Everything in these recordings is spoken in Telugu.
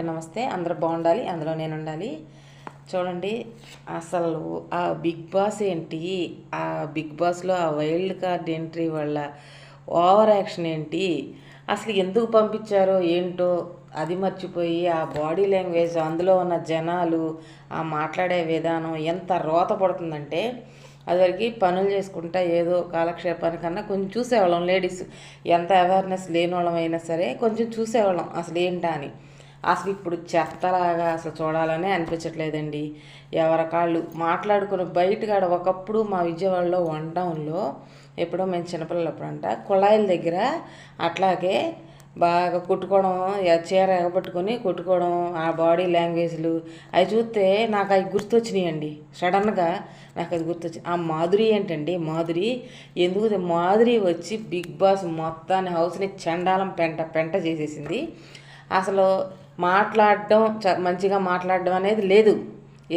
నమస్తే. అందరూ బాగుండాలి, అందులో నేను ఉండాలి. చూడండి, అసలు ఆ బిగ్ బాస్ ఏంటి, ఆ బిగ్ బాస్లో ఆ వైల్డ్ కార్డ్ ఎంట్రీ వల్ల ఓవర్ యాక్షన్ ఏంటి, అసలు ఎందుకు పంపించారో ఏంటో అది మర్చిపోయి ఆ బాడీ లాంగ్వేజ్, అందులో ఉన్న జనాలు, ఆ మాట్లాడే విధానం ఎంత రోత పడుతుందంటే, అదివరకు పనులు చేసుకుంటా ఏదో కాలక్షేపానికన్నా కొంచెం చూసేవాళ్ళం. లేడీస్ ఎంత అవేర్నెస్ లేని వాళ్ళం అయినా సరే కొంచెం చూసేవాళ్ళం అసలు ఏంటా అని. అసలు ఇప్పుడు చెత్తలాగా అసలు చూడాలనే అనిపించట్లేదండి. ఎవరి కాళ్ళు మాట్లాడుకుని బయటకాడ ఒకప్పుడు మా విజయవాడలో వన్ టౌన్లో ఎప్పుడో మేము చిన్నపిల్లలప్పుడంట కుళాయిల దగ్గర అట్లాగే బాగా కుట్టుకోవడం, చీర ఎగబట్టుకొని కుట్టుకోవడం, ఆ బాడీ లాంగ్వేజ్లు అవి చూస్తే నాకు అవి గుర్తొచ్చినాయండి. సడన్గా నాకు అది గుర్తొచ్చి ఆ మాధురి ఏంటండి, మాధురి ఎందుకు మాధురి వచ్చి బిగ్ బాస్ మొత్తాన్ని హౌస్ని చండాలం పెంట పెంట చేసేసింది. అసలు మాట్లాడడం మంచిగా మాట్లాడడం అనేది లేదు.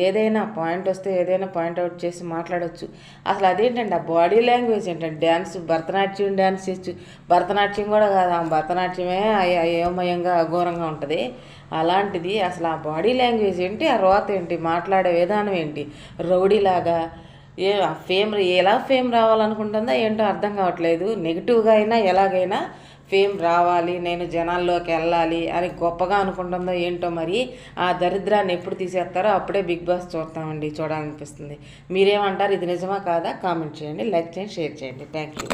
ఏదైనా పాయింట్ వస్తే ఏదైనా పాయింట్అవుట్ చేసి మాట్లాడవచ్చు. అసలు అదేంటండి ఆ బాడీ లాంగ్వేజ్ ఏంటంటే డ్యాన్స్, భరతనాట్యం డ్యాన్స్ చేసి, భరతనాట్యం కూడా కాదు, ఆ భరతనాట్యమే అయోమయంగా అఘోరంగా ఉంటుంది. అలాంటిది అసలు ఆ బాడీ లాంగ్వేజ్ ఏంటి, ఆ రోత ఏంటి, మాట్లాడే విధానం ఏంటి, రౌడీలాగా ఎలా ఫేమ్ రావాలనుకుంటుందో ఏంటో అర్థం కావట్లేదు. నెగిటివ్గా అయినా ఎలాగైనా ఫేమ్ రావాలి, నేను జనాల్లోకి వెళ్ళాలి అని గొప్పగా అనుకుంటుందో ఏంటో. మరి ఆ దరిద్రాన్ని ఎప్పుడు తీసేస్తారో అప్పుడే బిగ్ బాస్ చూస్తామండి, చూడాలనిపిస్తుంది. మీరేమంటారు, ఇది నిజమా కాదా? కామెంట్ చేయండి, లైక్ చేయండి, షేర్ చేయండి. Thank you.